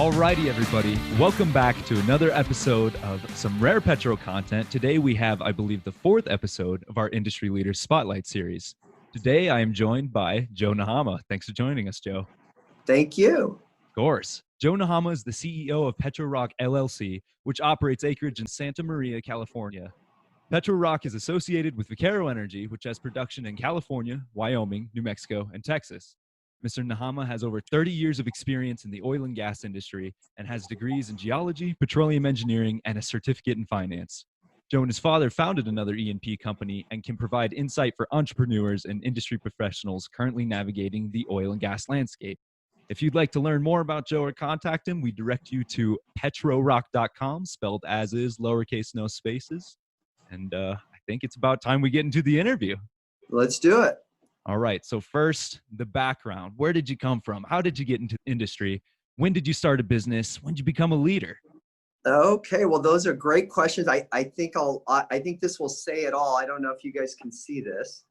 Alrighty, everybody. Welcome back to another episode of some rare petro content. Today we have, I believe, the fourth episode of our Industry Leaders Spotlight series. Today I am joined by Joe Nahama. Thanks for joining us, Joe. Thank you. Of course. Joe Nahama is the CEO of PetroRock LLC, which operates acreage in Santa Maria, California. PetroRock is associated with Vaquero Energy, which has production in California, Wyoming, New Mexico, and Texas. Mr. Nahama has over 30 years of experience in the oil and gas industry and has degrees in geology, petroleum engineering, and a certificate in finance. Joe and his father founded another E&P company and can provide insight for entrepreneurs and industry professionals currently navigating the oil and gas landscape. If you'd like to learn more about Joe or contact him, we direct you to petrorock.com, spelled as is, lowercase, no spaces. And I think it's about time we get into the interview. Let's do it. All right. So first, the background. Where did you come from? How did you get into the industry? When did you start a business? When did you become a leader? Okay. Well, those are great questions. I think this will say it all. I don't know if you guys can see this.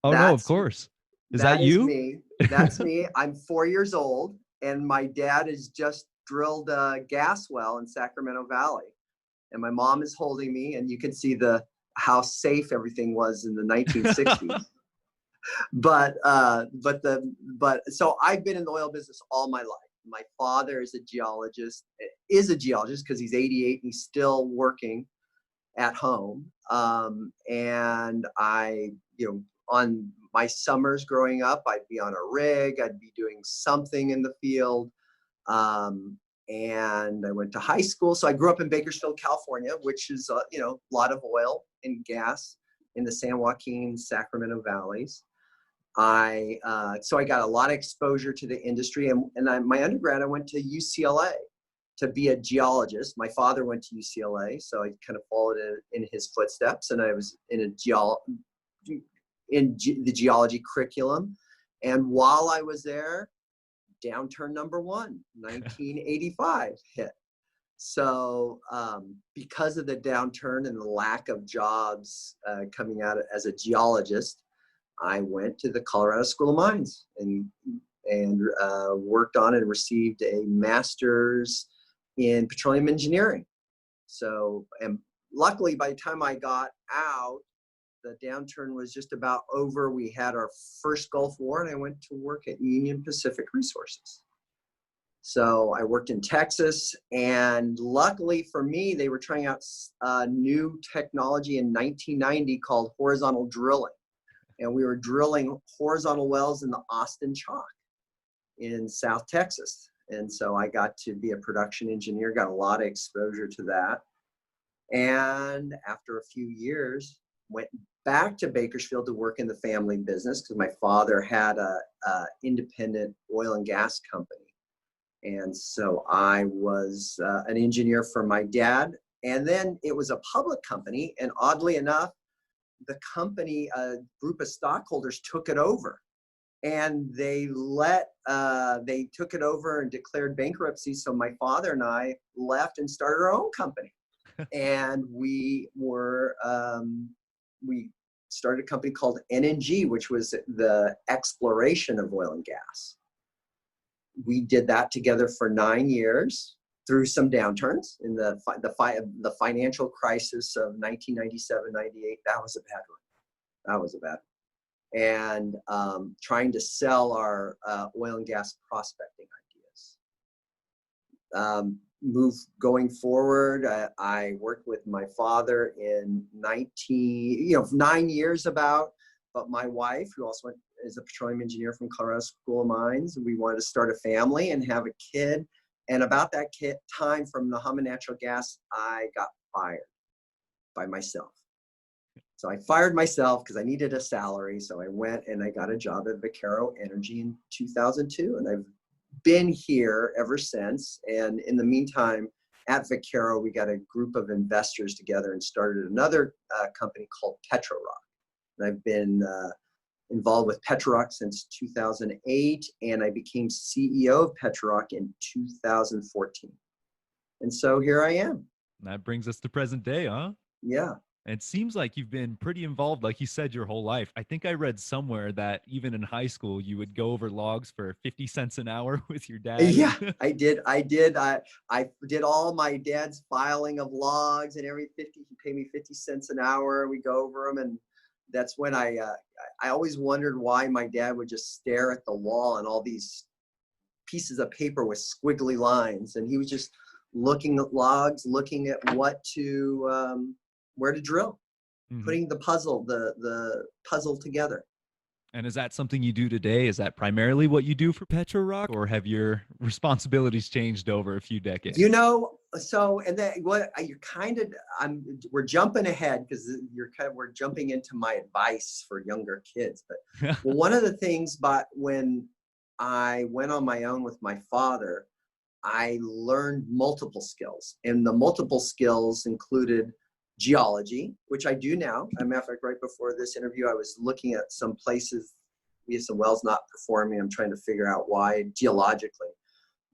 Oh, no, of course. Is that you? Me. That's me. I'm 4 years old, and my dad has just drilled a gas well in Sacramento Valley. And my mom is holding me, and you can see how safe everything was in the 1960s. So I've been in the oil business all my life. My father is a geologist because he's 88 and he's still working at home. And on my summers growing up, I'd be on a rig, I'd be doing something in the field. And I went to high school. So I grew up in Bakersfield, California, which is, a lot of oil and gas in the San Joaquin, Sacramento valleys. So I got a lot of exposure to the industry. And my undergrad, I went to UCLA to be a geologist. My father went to UCLA, so I kind of followed in his footsteps. And I was in the geology curriculum. And while I was there, downturn number one, 1985 hit. So because of the downturn and the lack of jobs coming out as a geologist, I went to the Colorado School of Mines and worked on and received a master's in petroleum engineering. So, and luckily by the time I got out, the downturn was just about over. We had our first Gulf War, and I went to work at Union Pacific Resources. So I worked in Texas, and luckily for me, they were trying out new technology in 1990 called horizontal drilling. And we were drilling horizontal wells in the Austin Chalk in South Texas. And so I got to be a production engineer, got a lot of exposure to that. And after a few years, went back to Bakersfield to work in the family business because my father had a independent oil and gas company. And so I was an engineer for my dad. And then it was a public company. And oddly enough, the company, a group of stockholders took it over. And they took it over and declared bankruptcy. So my father and I left and started our own company. And we started a company called NNG, which was the exploration of oil and gas. We did that together for 9 years through some downturns in the financial crisis of 1997, 98. That was a bad one. And trying to sell our oil and gas prospecting ideas. Going forward, I worked with my father in 9 years about, but my wife, who also is a petroleum engineer from Colorado School of Mines, we wanted to start a family and have a kid. And about that time from Nahama Natural Gas, I got fired by myself. So I fired myself because I needed a salary. So I went and I got a job at Vaquero Energy in 2002. And I've been here ever since. And in the meantime, at Vaquero, we got a group of investors together and started another company called PetroRock. And I've been involved with PetroRock since 2008, and I became CEO of PetroRock in 2014. And so here I am. That brings us to present day, huh? Yeah. It seems like you've been pretty involved, like you said, your whole life. I think I read somewhere that even in high school, you would go over logs for 50 cents an hour with your dad. Yeah, I did. I did all my dad's filing of logs and he paid me 50 cents an hour. We go over them. And that's when I always wondered why my dad would just stare at the wall and all these pieces of paper with squiggly lines. And he was just looking at logs, looking at where to drill, Mhm. putting the puzzle together. And is that something you do today? Is that primarily what you do for PetroRock, or have your responsibilities changed over a few decades? So and then what you're kind of we're jumping ahead because we're jumping into my advice for younger kids. But well, one of the things, but when I went on my own with my father, I learned multiple skills, and the multiple skills included geology, which I do now. As a matter of fact, right before this interview, I was looking at some places. We have some wells not performing. I'm trying to figure out why geologically.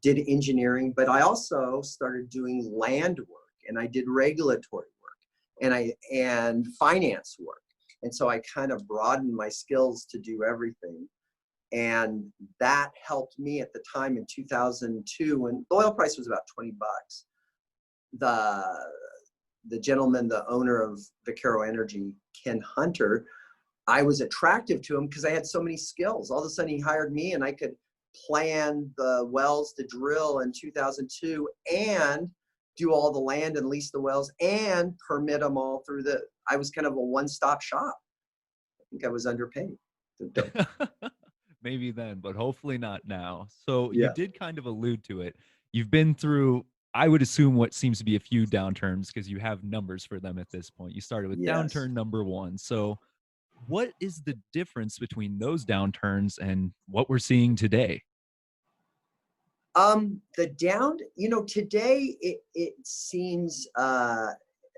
Did engineering, but I also started doing land work, and I did regulatory work, and finance work. And so I kind of broadened my skills to do everything. And that helped me at the time in 2002 when the oil price was about 20 bucks. The gentleman, the owner of Vaquero Energy, Ken Hunter, I was attractive to him because I had so many skills. All of a sudden he hired me and I could plan the wells to drill in 2002 and do all the land and lease the wells and permit them all through I was kind of a one-stop shop. I think I was underpaid. Maybe then, but hopefully not now. So you Yeah. did kind of allude to it. You've been through, I would assume, what seems to be a few downturns because you have numbers for them at this point. You started with Yes. downturn number one. So what is the difference between those downturns and what we're seeing today? Today it seems, I'm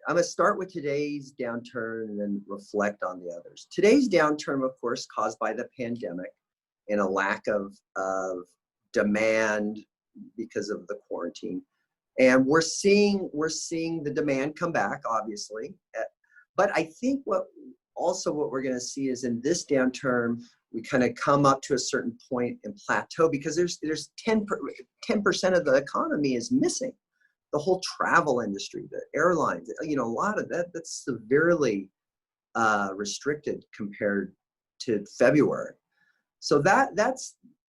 going to start with today's downturn and then reflect on the others. Today's downturn, of course, caused by the pandemic and a lack of demand because of the quarantine. And we're seeing the demand come back, obviously. But I think what we're going to see is in this downturn, we kind of come up to a certain point and plateau because there's 10% of the economy is missing. The whole travel industry, the airlines, a lot of that's severely restricted compared to February. So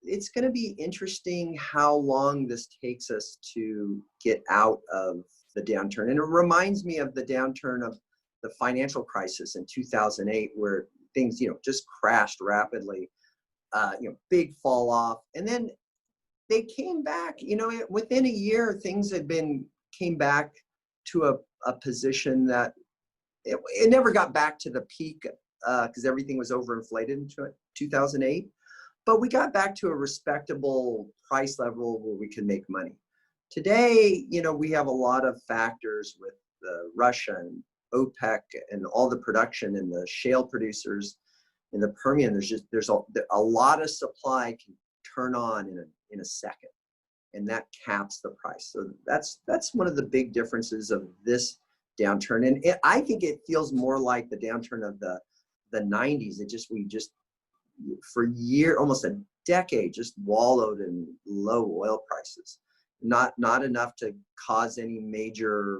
it's going to be interesting how long this takes us to get out of the downturn. And it reminds me of the downturn of the financial crisis in 2008, where things, just crashed rapidly, big fall off. And then they came back, within a year, things came back to a position that it never got back to the peak because everything was overinflated in 2008. But we got back to a respectable price level where we can make money. Today, we have a lot of factors with Russia and OPEC and all the production and the shale producers in the Permian. There's a lot of supply can turn on in a second, and that caps the price. So that's one of the big differences of this downturn. And I think it feels more like the downturn of the 90s. We just for almost a decade, just wallowed in low oil prices. Not enough to cause any major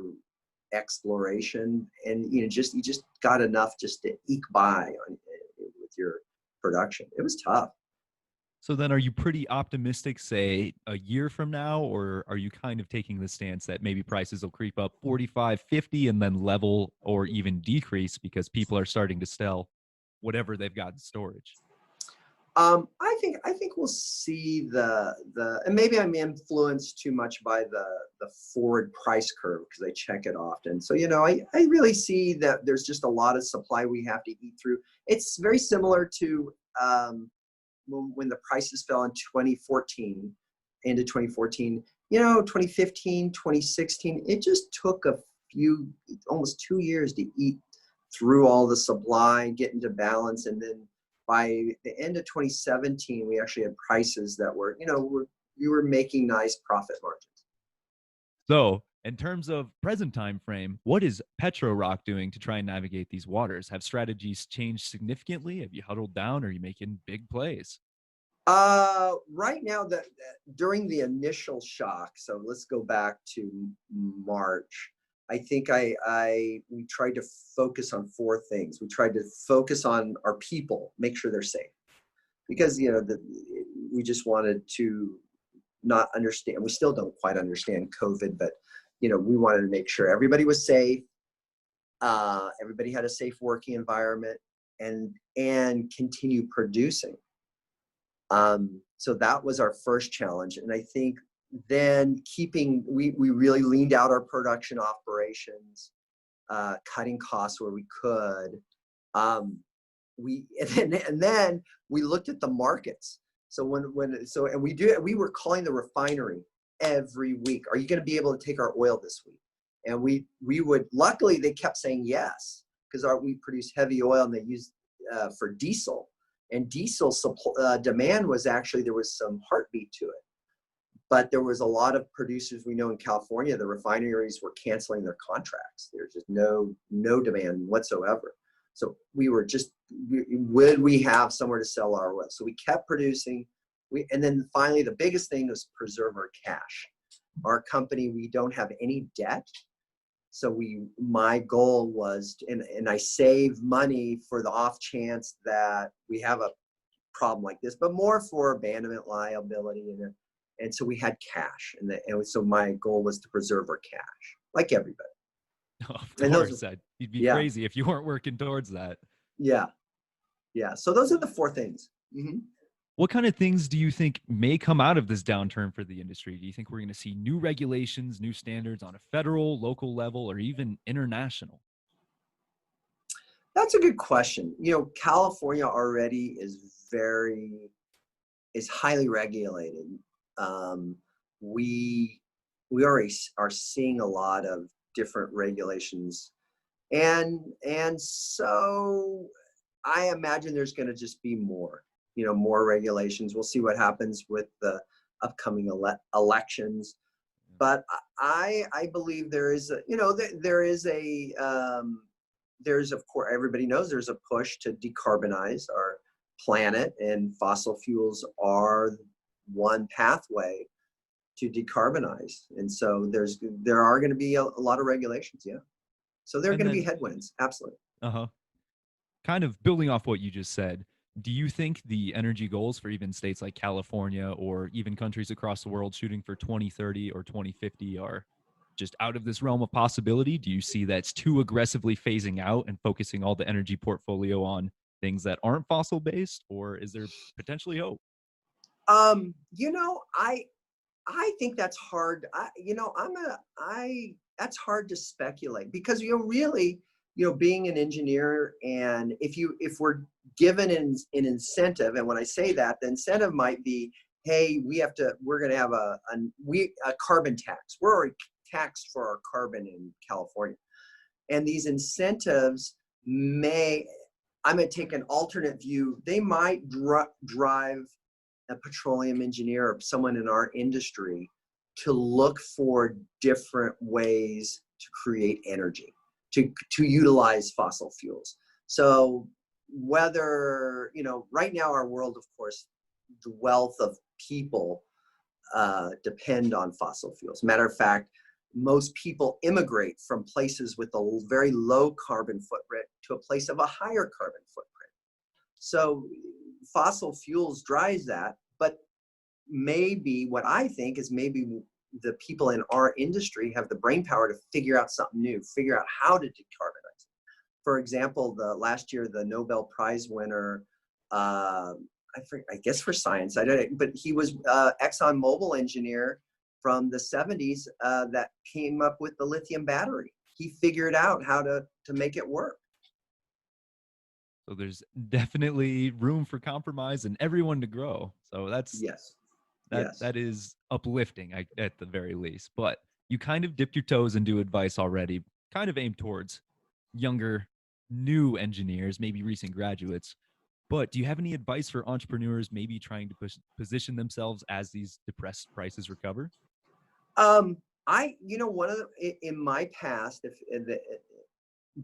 exploration, and you just got enough just to eke by with your production. It was tough. So then are you pretty optimistic, say, a year from now, or are you kind of taking the stance that maybe prices will creep up 45, 50 and then level or even decrease because people are starting to sell whatever they've got in storage? I think we'll see and maybe I'm influenced too much by the forward price curve because I check it often. So, I really see that there's just a lot of supply we have to eat through. It's very similar to when the prices fell in 2014, into 2014, 2015, 2016, it just took almost 2 years to eat through all the supply, get into balance. And then by the end of 2017, we actually had prices that were, we were making nice profit margins. So In terms of present time frame, what is PetroRock doing to try and navigate these waters? Have strategies changed significantly? Have you huddled down? Or are you making big plays? Right now, that during the initial shock, so let's go back to March. I think we tried to focus on four things. We tried to focus on our people, make sure they're safe, because we just wanted to not understand. We still don't quite understand COVID, but we wanted to make sure everybody was safe, everybody had a safe working environment, and continue producing. So that was our first challenge. And I think then we really leaned out our production operations, cutting costs where we could. And then we looked at the markets. So we were calling the refinery every week. Are you going to be able to take our oil this week? And we would, luckily they kept saying yes, because we produce heavy oil and they use for diesel. And diesel demand was actually, there was some heartbeat to it. But there was a lot of producers we know in California, the refineries were canceling their contracts. There's just no demand whatsoever. So would we have somewhere to sell our oil? So we kept producing. And then finally, the biggest thing was preserve our cash. Our company, we don't have any debt. So my goal was, and I save money for the off chance that we have a problem like this, but more for abandonment liability. And so we had cash. And so my goal was to preserve our cash, like everybody. Oh, of course, you'd be crazy if you weren't working towards that. Yeah. So those are the four things. Mm-hmm. What kind of things do you think may come out of this downturn for the industry? Do you think we're going to see new regulations, new standards on a federal, local level, or even international? That's a good question. California already is highly regulated. We already are seeing a lot of different regulations, and so I imagine there's going to just be more regulations. We'll see what happens with the upcoming elections, but I believe there's of course, everybody knows there's a push to decarbonize our planet, and fossil fuels are one pathway to decarbonize. And so there are going to be a lot of regulations. Yeah. So there are going to be headwinds. Absolutely. Kind of building off what you just said, do you think the energy goals for even states like California or even countries across the world shooting for 2030 or 2050 are just out of this realm of possibility? Do you see that's too aggressively phasing out and focusing all the energy portfolio on things that aren't fossil based, or is there potentially hope? I think that's hard. That's hard to speculate, because really, being an engineer, and if we're given an incentive, and when I say that, the incentive might be, hey, we're going to have a carbon tax. We're already taxed for our carbon in California, and these incentives I'm going to take an alternate view. They might drive a petroleum engineer or someone in our industry to look for different ways to create energy, to utilize fossil fuels. So whether, right now our world, of course, the wealth of people depend on fossil fuels. Matter of fact, most people immigrate from places with a very low carbon footprint to a place of a higher carbon footprint. So fossil fuels drives that, but maybe what I think is maybe the people in our industry have the brain power to figure out something new, figure out how to decarbonize. For example, last year, the Nobel Prize winner, I guess for science, but he was ExxonMobil engineer from the 70s that came up with the lithium battery. He figured out how to make it work. So there's definitely room for compromise and everyone to grow. So that is uplifting at the very least. But you kind of dipped your toes into advice already, kind of aimed towards younger, new engineers, maybe recent graduates. But do you have any advice for entrepreneurs maybe trying to position themselves as these depressed prices recover? one of in my past,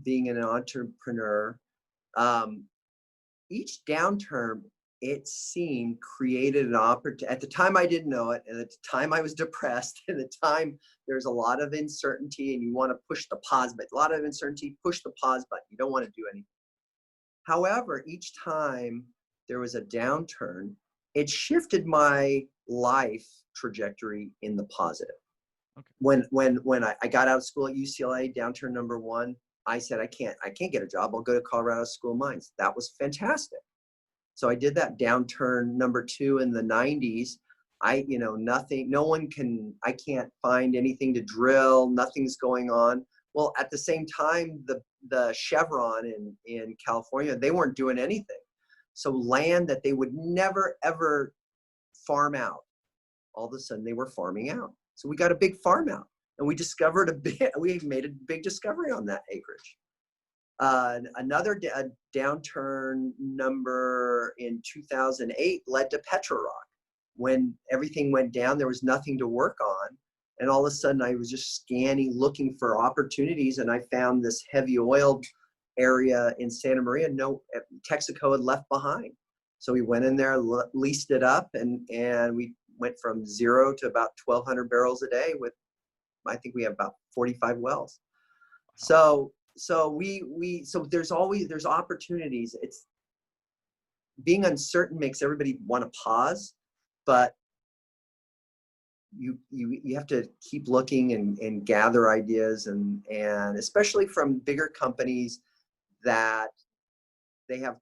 being an entrepreneur, each downturn, it seemed, created an opportunity. At the time, I didn't know it, and at the time, I was depressed. And at the time, there's a lot of uncertainty, and you want to push the pause button. A lot of uncertainty, push the pause button. You don't want to do anything. However, each time there was a downturn, it shifted my life trajectory in the positive. Okay. When I got out of school at UCLA, downturn number one, I said, I can't get a job. I'll go to Colorado School of Mines. That was fantastic. So I did that. Downturn number two in the 90s. I can't find anything to drill. Nothing's going on. Well, at the same time, the Chevron in California, they weren't doing anything. So land that they would never, ever farm out, all of a sudden they were farming out. So we got a big farm out, and we made a big discovery on that acreage. Another downturn number in 2008 led to PetroRock. When everything went down, there was nothing to work on. And all of a sudden I was just scanning, looking for opportunities. And I found this heavy oil area in Santa Maria, Texaco had left behind. So we went in there, leased it up, and we went from 0 to about 1,200 barrels a day with, I think we have about 45 wells. So there's opportunities. It's being uncertain makes everybody want to pause, but you have to keep looking and gather ideas, and especially from bigger companies that they have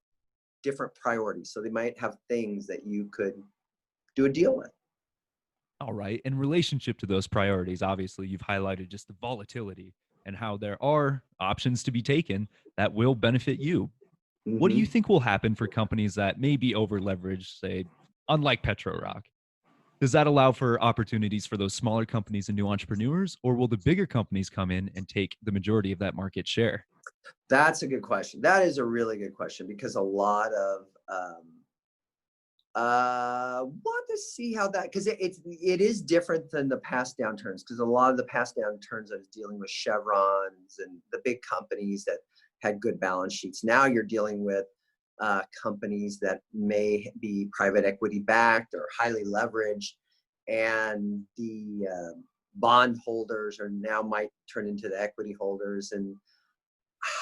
different priorities. So they might have things that you could do a deal with. All right. In relationship to those priorities, obviously you've highlighted just the volatility and how there are options to be taken that will benefit you. Mm-hmm. What do you think will happen for companies that may be over leveraged, say, unlike PetroRock? Does that allow for opportunities for those smaller companies and new entrepreneurs, or will the bigger companies come in and take the majority of that market share? That's a good question. That is a really good question, because a lot of want to see how that, because it is different than the past downturns, because a lot of the past downturns I was dealing with Chevrons and the big companies that had good balance sheets. Now you're dealing with companies that may be private equity backed or highly leveraged, and the bond holders might turn into the equity holders, and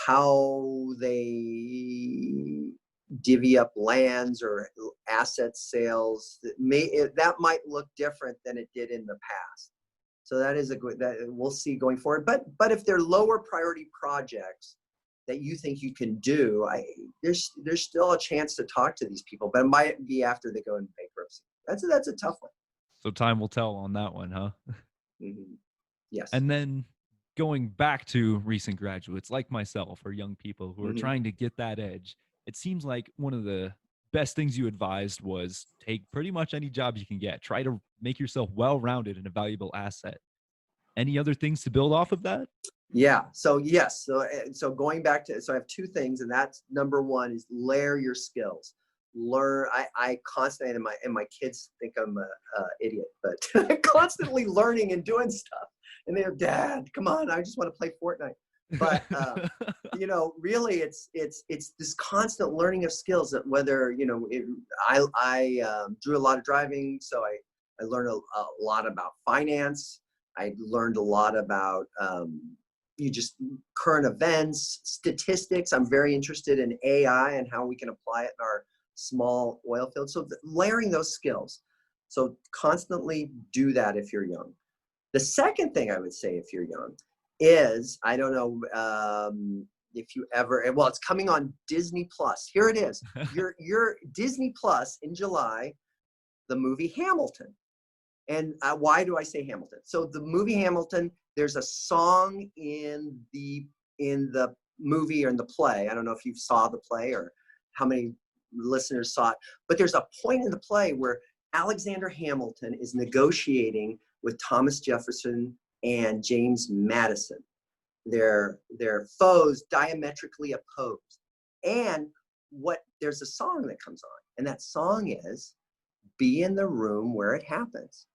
how they divvy up lands or asset sales that might look different than it did in the past. So that is that we'll see going forward. But if they're lower priority projects that you think you can do, there's still a chance to talk to these people, but it might be after they go in bankruptcy. That's a tough one. So time will tell on that one, huh? Mm-hmm. Yes. And then going back to recent graduates like myself, or young people who are trying to get that edge, it seems like one of the best things you advised was take pretty much any job you can get. Try to make yourself well-rounded and a valuable asset. Any other things to build off of that? Yeah. So yes. So going back to, so I have two things, and that's number one is layer your skills. Learn. I constantly, and my kids think I'm a idiot, but I'm constantly learning and doing stuff. And they're, Dad, come on, I just want to play Fortnite. But really, it's this constant learning of skills. That whether I do a lot of driving, so I learned a lot about finance. I learned a lot about just current events, statistics. I'm very interested in AI and how we can apply it in our small oil field. So layering those skills. So constantly do that if you're young. The second thing I would say if you're young is, I don't know if you ever, well, it's coming on Disney Plus. Here it is. Your Disney Plus in July, the movie Hamilton. And why do I say Hamilton? So the movie Hamilton, there's a song in the movie or in the play. I don't know if you saw the play or how many listeners saw it, but there's a point in the play where Alexander Hamilton is negotiating with Thomas Jefferson and James Madison. They're foes, diametrically opposed. And there's a song that comes on, and that song is "Be in the Room Where It Happens."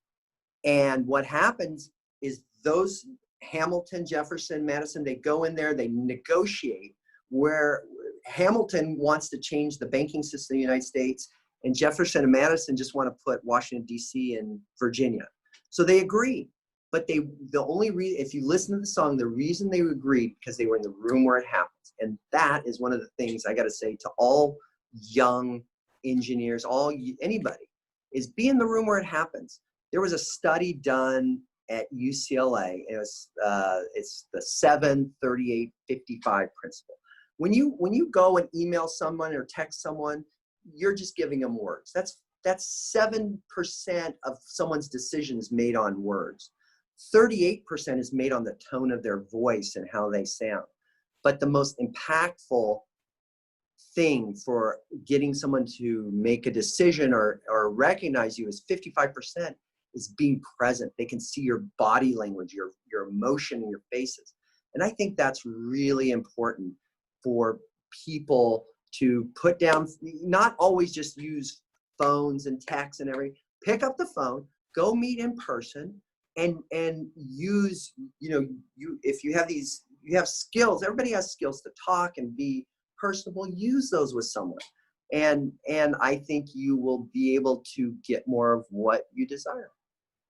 And what happens is those Hamilton, Jefferson, Madison, they go in there, they negotiate, where Hamilton wants to change the banking system in the United States, and Jefferson and Madison just want to put Washington, D.C. and Virginia. So they agree. But the only reason, if you listen to the song, the reason they agreed, because they were in the room where it happens. And that is one of the things I got to say to all young engineers, anybody, is be in the room where it happens. There was a study done at UCLA. It's the 7-38-55 principle. When you go and email someone or text someone, you're just giving them words. That's 7% of someone's decisions made on words. 38% is made on the tone of their voice and how they sound. But the most impactful thing for getting someone to make a decision or recognize you is 55% is being present. They can see your body language, your emotion in your faces. And I think that's really important for people to put down, not always just use phones and texts and everything. Pick up the phone, go meet in person, and use, if you have skills, everybody has skills to talk and be personable, use those with someone. And I think you will be able to get more of what you desire.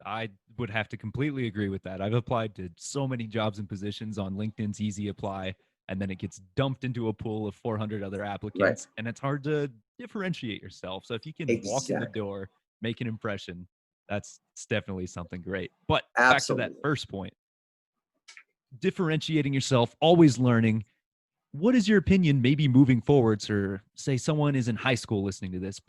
I would have to completely agree with that. I've applied to so many jobs and positions on LinkedIn's Easy Apply, and then it gets dumped into a pool of 400 other applicants, and it's hard to differentiate yourself. So if you can walk in the door, make an impression, that's definitely something great. But back to that first point, differentiating yourself, always learning. What is your opinion, maybe moving forwards, or say someone is in high school listening to this,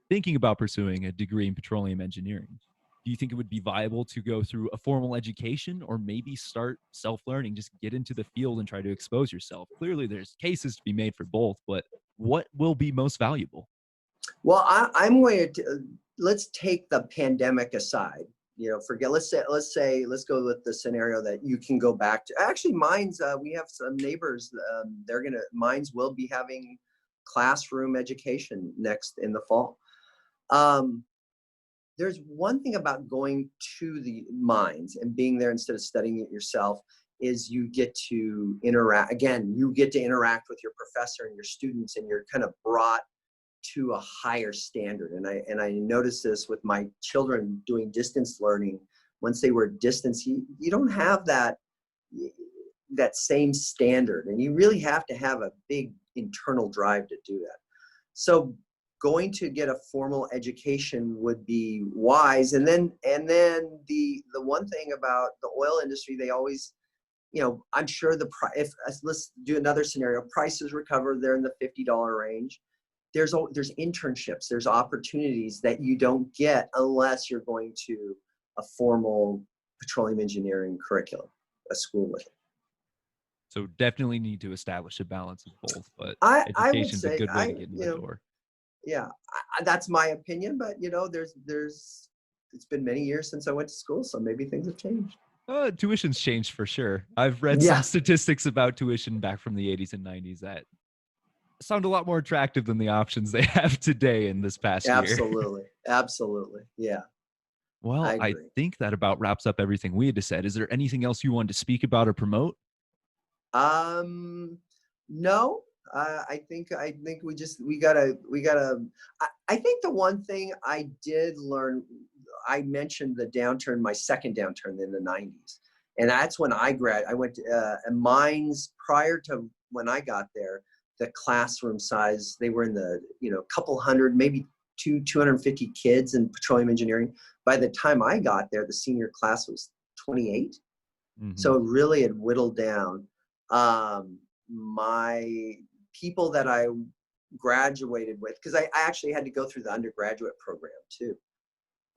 thinking about pursuing a degree in petroleum engineering? Do you think it would be viable to go through a formal education, or maybe start self-learning, just get into the field and try to expose yourself? Clearly there's cases to be made for both, but what will be most valuable? Well, I'm going to, let's take the pandemic aside. Let's go with the scenario that you can go back to. Actually, Mines, we have some neighbors, Mines will be having classroom education next in the fall. There's one thing about going to the mines and being there instead of studying it yourself, is you get to interact with your professor and your students, and you're kind of brought to a higher standard. And I noticed this with my children doing distance learning. Once they were distance, you don't have that same standard, and you really have to have a big internal drive to do that. So going to get a formal education would be wise. And then the one thing about the oil industry, they always, I'm sure let's do another scenario. Prices recover, they're in the $50 range. There's internships, there's opportunities that you don't get unless you're going to a formal petroleum engineering curriculum, a school with it. So definitely need to establish a balance of both, but education's a good way to get in the door. Yeah, that's my opinion, but it's been many years since I went to school, so maybe things have changed. Tuition's changed for sure. I've read some statistics about tuition back from the 80s and 90s that sound a lot more attractive than the options they have today in this past year. Absolutely. Yeah. Well, I think that about wraps up everything we had to say. Is there anything else you wanted to speak about or promote? No. I think we gotta. I think the one thing I did learn, I mentioned the downturn, my second downturn in the 90s, and that's when I went to Mines. Prior to when I got there, the classroom size, they were in the couple hundred, maybe 250 kids in petroleum engineering. By the time I got there, the senior class was 28. Mm-hmm. So it really had whittled down. My people that I graduated with, because I actually had to go through the undergraduate program too.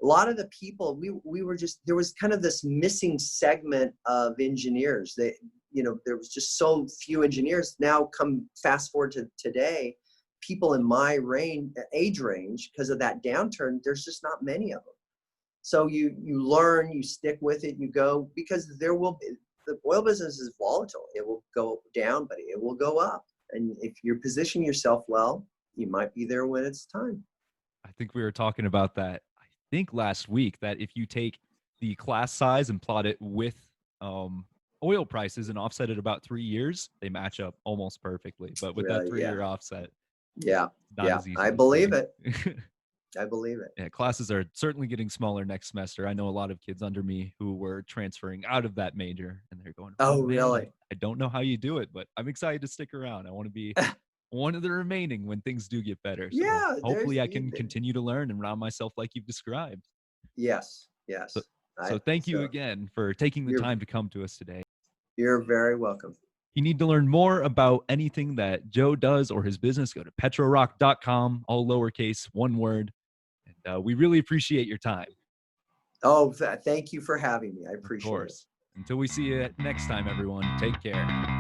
A lot of the people, we were just, there was kind of this missing segment of engineers that, there was just so few engineers. Now come fast forward to today, people in my age range, because of that downturn, there's just not many of them. So you learn, you stick with it, you go, because the oil business is volatile. It will go down, but it will go up. And if you're positioning yourself well, you might be there when it's time. I think we were talking about that, last week, that if you take the class size and plot it with oil prices and offset it about 3 years, they match up almost perfectly. But with that Really? 3-year offset, Yeah. not as easy I to believe see. it. I believe it. Yeah, classes are certainly getting smaller next semester. I know a lot of kids under me who were transferring out of that major, and they're going, Oh, man, really? I don't know how you do it, but I'm excited to stick around. I want to be one of the remaining when things do get better. So Yeah, hopefully I can continue to learn and round myself like you've described. yes, So, yes. so thank you again for taking the you're time to come to us today. you're very welcome. If you need to learn more about anything that Joe does or his business, go to petrorock.com, all lowercase, one word. And we really appreciate your time. Oh, thank you for having me. I Of appreciate it. course. Until we see you next time, everyone, take care.